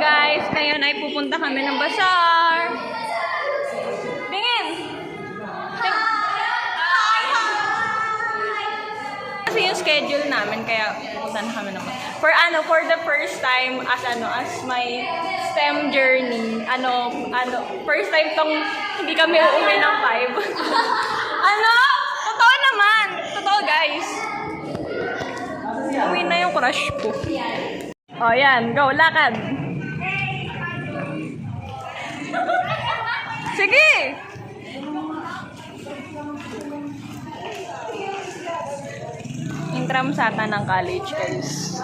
guys, ngayon ay pupunta kami ng bazaar. Tingin! Kasi yung schedule namin, kaya pupunta na kami ng bazaar. For the first time as my STEM journey, first time tong hindi kami uuwi ng 5. Totoo naman! Totoo guys! Uwi na yung crush ko. O yan, go, lakad! Sige! Intram sata ng college, guys.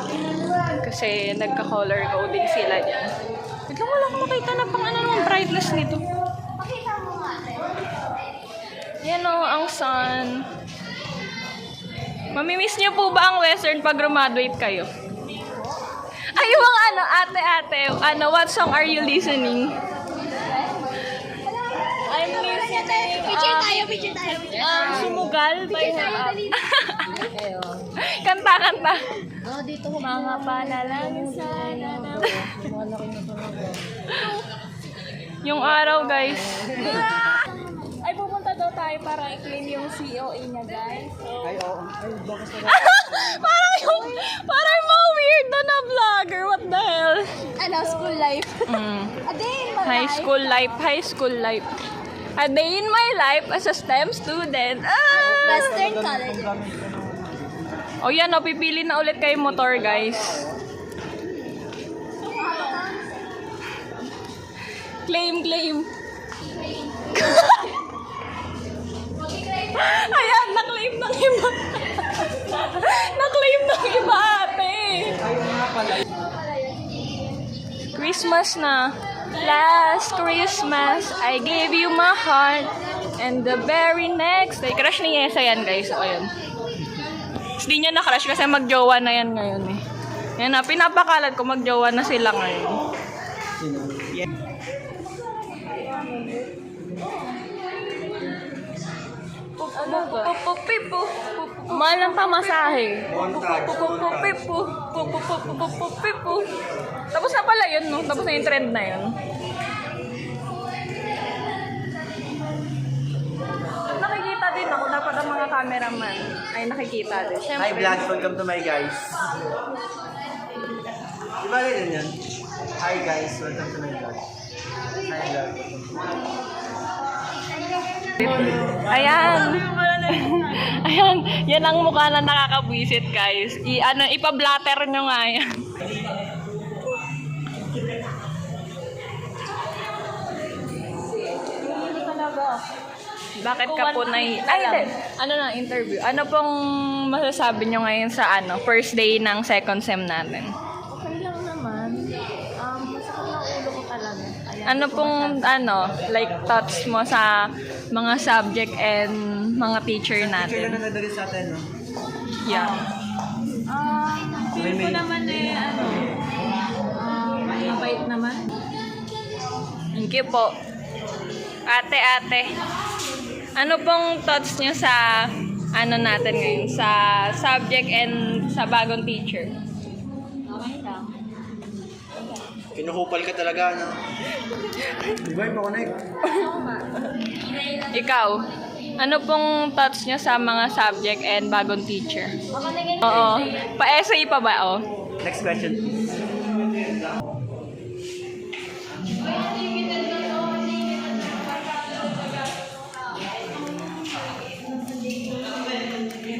Kasi nagka-color coding sila dyan. Biglang wala akong makita na pang ng brightness nito. Yan o, ang sun. Mamimiss niyo po ba ang Western pag graduate kayo? Ay, yung ate, what song are you listening? I'm listening, Picture tayo. Sumugal by Kanta. Oh, dito ko Mga panalangin sana na. Yung araw, guys. Ay, pupunta daw tayo para i-claim yung COA niya, guys. Ay, oo. Ay, bakas na parang mga weirdo na vlogger. What the hell? School life. High school life. A day in my life as a STEM student. Western College. O yan, pipili na ulit kayo motor, guys. Claim. Ayan, na-claim ng iba. Na-claim ng iba, ate. Christmas na. Last Christmas, I gave you my heart. And the very next day, crush ni Yesa yan, guys. O, yun. Hindi niya na-crush kasi magjowa na yan ngayon, eh. Yan na, pinapakalat ko magjowa na sila ngayon. Mahal ng pamasahe. Tapos na pala yun, no? Tapos na yung trend na yun. Nakikita din ako. Dapat ang mga cameraman ay nakikita din. Siyempre. Hi vlogs, welcome to my guys. Diba rin yan? Hi guys, welcome to my vlog. Hi vlog. Ayan. Ayan. Yan ang mukha na nakakabwisit, guys. Ipa-blatter nyo nga yan. Bakit ka po interview. Ano pong masasabi nyo ngayon sa first day ng second sem natin? Okay lang naman. Masakit ng ulo ko talaga. Ano pong thoughts mo sa mga subject and mga teacher Teacher natin? na nadali sa atin, no? Yeah. Feel ko naman mabait naman. Thank you po. Ate. Ano pong thoughts niyo sa natin ngayon? Sa subject and sa bagong teacher? Okay lang. Pinuhupal ka talaga, no? Diba yung pakunik? Ikaw, ano pong thoughts niyo sa mga subject and bagong teacher? Oo. Pa-essay pa ba? Oh. Next question, please.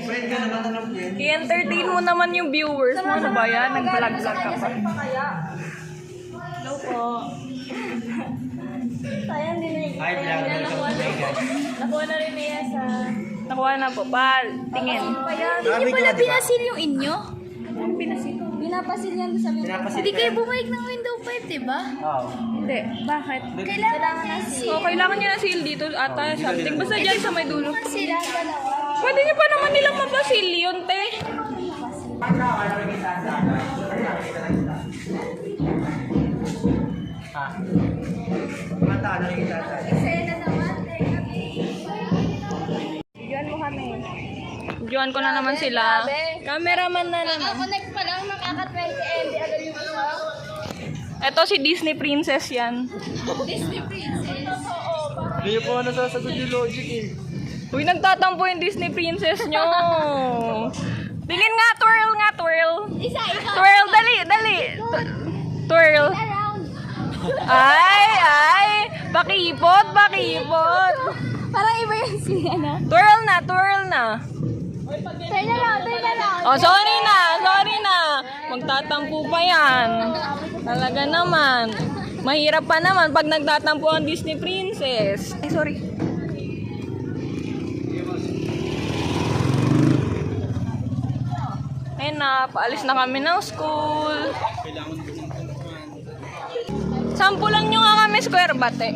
Friend ka naman na ng friend. I-entertain mo naman yung viewers mo. Ano ba yan? Nag-vlog ka pa. Hello po. Sayang din Hi vlog, welcome to my guys. Nakuha na rin niya sa... Nakuha na po. Pal, tingin. Hindi niyo pala pinasil yung inyo? Ano pinasil? Pinapasil yan sa window. Pinapasil Hindi ka kayo yan. bumalik ng window 5, diba? Oo. Hindi. Bakit? Kailangan na seal. So, kailangan niya na seal dito ata something. Basta dyan sa may dulo. Sila dalawa. Pwede niyo pa naman nilang mapasil yun, te. Ha? Mata, nakikita tayo. Eksena naman. Diyan mo kami. Diyan ko na naman sila. Cameraman na naman. Nakakonect pa lang, nakaka-20 MB agad yung isa. Ito si Disney Princess yan. Disney princess. Hindi niyo po nasasagot yung logic eh. Uy, nagtatampo yung Disney Princess nyo. Tingin nga, twirl nga, twirl. Isa. Twirl, dali, dali. Twirl. Around. Ay, pakipot, pakipot. Parang iba yung ano. Twirl na, twirl na. Try na lang. Oh, sorry na. Magtatampo pa yan. Talaga naman. Mahirap pa naman pag nagtatampo ang Disney Princess. Ay, sorry. Ayun na, paalis na kami ng school. Sampulan nyo nga kami square bat eh.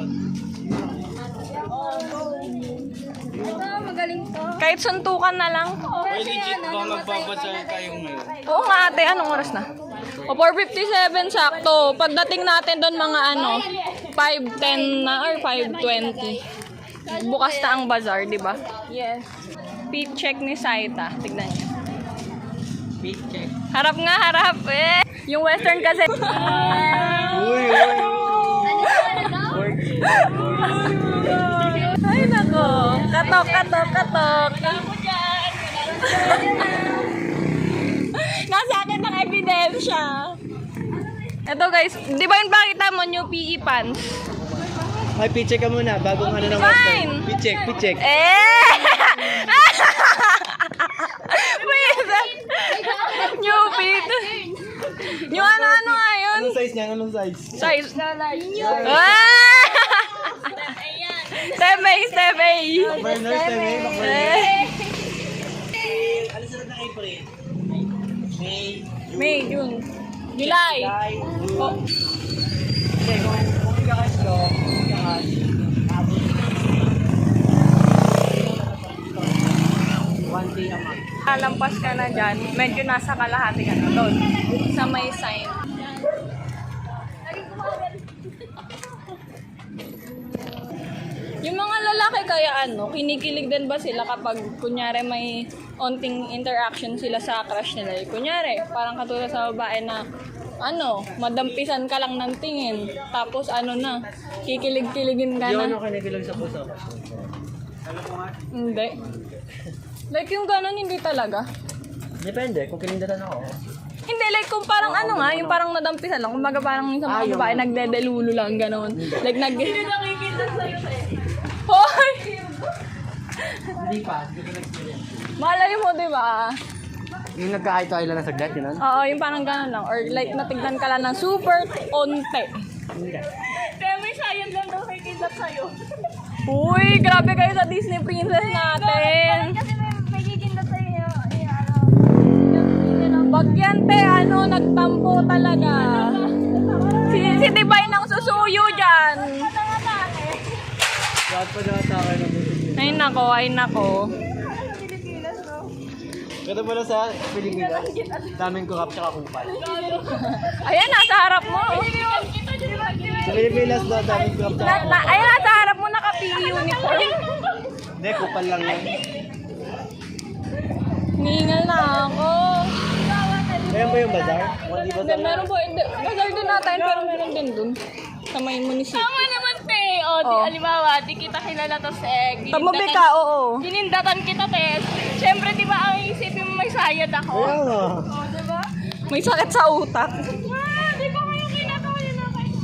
Ito, magaling to. Kahit suntukan na lang. Ay, legit ba magbabasa tayo ngayon? Oo nga ate, anong oras na? O 4:57 sakto. Pagdating natin doon mga 5:10 na or 5:20. Bukas na ang bazaar, di ba? Yes. Feet check ni Saita. Tignan niyo. Beat check. Harap nga, harap. Eh. Yung western kasi. Uy! Ay nako. Katok. Nasa akin ng ebidensya. Ito guys, di ba yung pakita mo new PE pants? Ay, picheck ka muna. Bagong ano ng Fine. Picheck. Eh! Wait, new fit. Yung ano nga yun? Anong size niya? Anong size? Size. Step A. Burners, Eh. Ano sunod ng April? May, June. July. Oh. Okay, kung ikakas ko, one day a month. Lampas ka na dyan, medyo nasa kalahati ka na doon. Sa may sign. Yung mga lalaki kaya kinikilig din ba sila kapag kunyari may onting interaction sila sa crush nila? Kunyari, parang katulad sa babae na madampisan ka lang ng tingin. Tapos na, kikilig-kiligin ka Di na. kinikilig sa puso. Hindi. Like yung ganun, hindi talaga. Depende, kung kinindatan ako. Hindi, like kung parang yung parang nadampisan lang. Kumbaga parang yung sa mga babae, nagdedelulo lang, gano'n. Like Hindi nakikita sa'yo Hoy! Hindi pa, hindi ko na-experience. Malay mo, di ba? Yung nagka-eye-to-eye lang na saglit, yun? Oo, yung parang gano'n lang. Or like natignan ka lang ng super onte. Hindi. Kaya may sayang lang daw kikita sa'yo. Uy, grabe kayo sa Disney Princess natin. Kasi may kikinda sa'yo. Bagyan te, nagtampo talaga. Si Tibay nang susuyo dyan. Lahat pa nakataka ng Pilipinas. Ay nako. Ganda pala sa Pilipinas, daming corrupt tsaka kupal. Ayan, nasa harap mo. Sa Pilipinas daw, daming corrupt tsaka kupal. Ayan, nasa harap mo naka-uniform. Hindi, kupal lang yan. Ningal na ako. Ayan ba yung bazaar? Hindi Hindi, bazaar? meron po. Bazar din natin, pero meron din dun. Sa may munisipyo. Tama naman, te. O, alibawa, di kita kilala to, Seg. Tamubi ka, oo. Ginindatan kita, te. Siyempre, di ba, ang isipin mo may sayad ako? Kaya nga. O, di ba? May sakit sa utak. Di ba kayo kinatawa yun na kayo?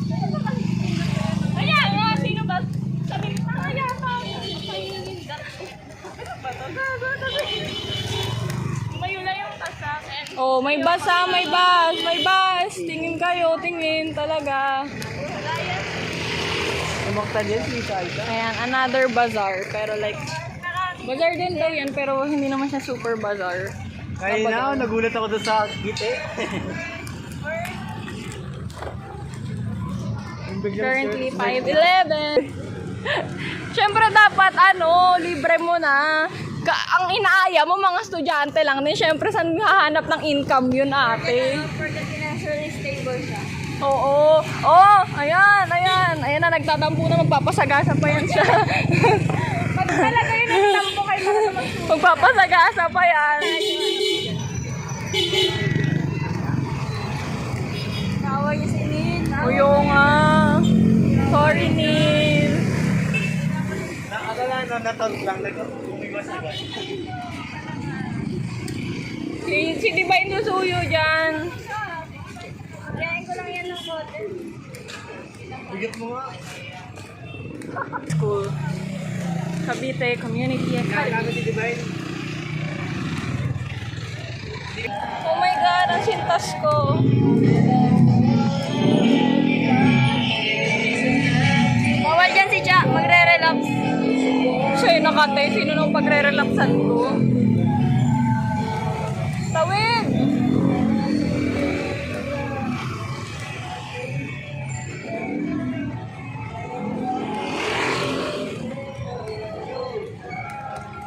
Kaya nga, sino ba? Sabi ko, kaya tayo. Ano ba to? Mayula yung tas sa akin. Oh, may basa, may bus. Tingin kayo, tingin talaga. Sumaktan yan si Saita. Ayan, another bazaar. Pero like, bazaar din daw yan, pero hindi naman siya super bazaar. Kaya na, nagulat ako doon sa gite. Currently, 5:11. Siyempre dapat, libre mo na. Ang inaaya mo, mga estudyante lang din. Siyempre, saan hahanap ng income yun, ate? Porque financially stable siya. Oo. Oh, ayan. Ayan na, nagtatampo na, magpapasagasa pa yan siya. Pag talaga yun ang tampo kayo para sa magsusunod. Magpapasagasa pa yan. Tawa niya si Nin. Uyo, na-count lang, umiwas agad. Si Divine susuyo dyan. Kayain ko lang yan ng kote. Bigat mo nga. School. Cavite Community Academy. Kailangan si Divine. Oh my God, ang sintas ko. Bawal dyan si Cha, magre-relax. Siya yung nakate. Sino nung pagre-relaxan ko? Tawid!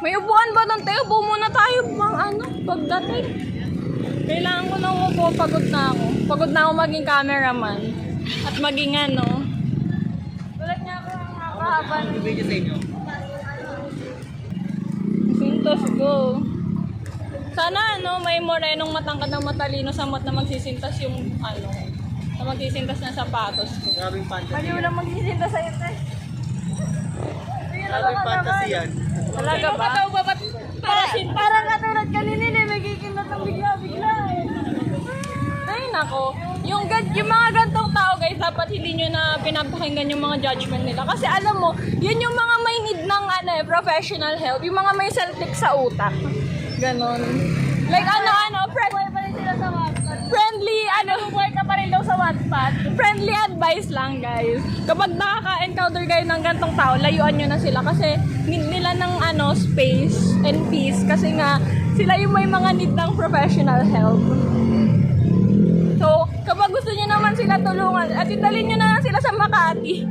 May upuan ba doon? Tayo, upo muna tayo pagdating. Kailangan ko na umupo, pagod na ako. Pagod na ako maging cameraman. At maging Tulad niya ako ang nakahaba ng Video sa inyo. Sintos go. Sana may morenong matangkad na matalino sa mat na magsisintas yung na magsisintas ng sapatos ko. Grabing fantasy. Maliw lang magsisinta sa'yo, te. Grabing fantasy yan. Talaga ba? Parang katulad kanina eh, magkikinot ng bigla-bigla eh. Ay nako. Yung mga gantong tao guys, dapat hindi nyo na pinapakinggan yung mga judgment nila. Kasi alam mo, yun yung mga may need ng professional help. Yung mga may saltik sa utak. Ganon. Like Buhay pa rin sila sa Wattpad. friendly, Buhay ka pa rin daw sa Wattpad. friendly advice lang guys. Kapag nakaka-encounter kayo ng gantong tao, layuan nyo na sila kasi need nila ng space and peace kasi nga sila yung may mga need ng professional help. So, kapag gusto nyo naman sila tulungan, at italin nyo na lang sila sa Makati.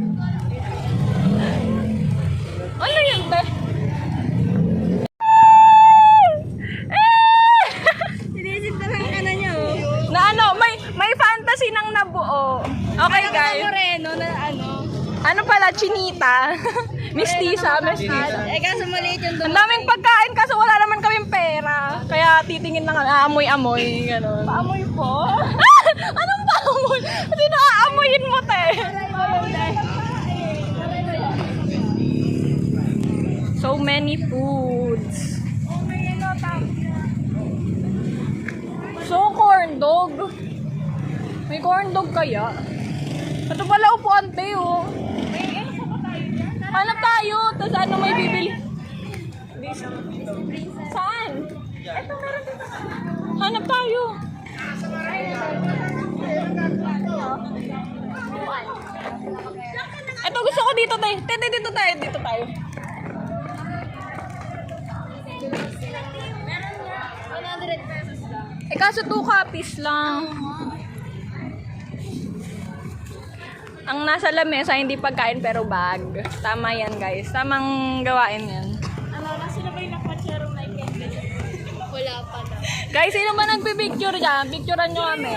Ano yun, te? Sinisinta lang ka na niya, oh. Na may fantasy ng nabuo. Okay, guys. Moreno na Ano pala, chinita? Mistisa. kaso maliit yung Ang daming pagkain kaso wala naman kaming pera. Kaya titingin lang kami, amoy-amoy, gano'n. Paamoy po. Anong paamoy? Kasi naaamoyin mo, te. So many foods. So, corn dog. May corn dog kaya? Ito pala upuan, te, oh. Hanap tayo. Tapos may bibili? Saan? Ito, meron dito. Hanap tayo. Ito, gusto ko dito tayo. Tete, dito tayo. Dito tayo. Kaso 2 copies lang. Ang nasa lamesa, hindi pagkain pero bag. Tama yan, guys. Tamang gawain yan. Sino ba yung nakpatserong na ikin? Wala pa daw. Guys, sino ba nagpipicture dyan? Picturean nyo kami.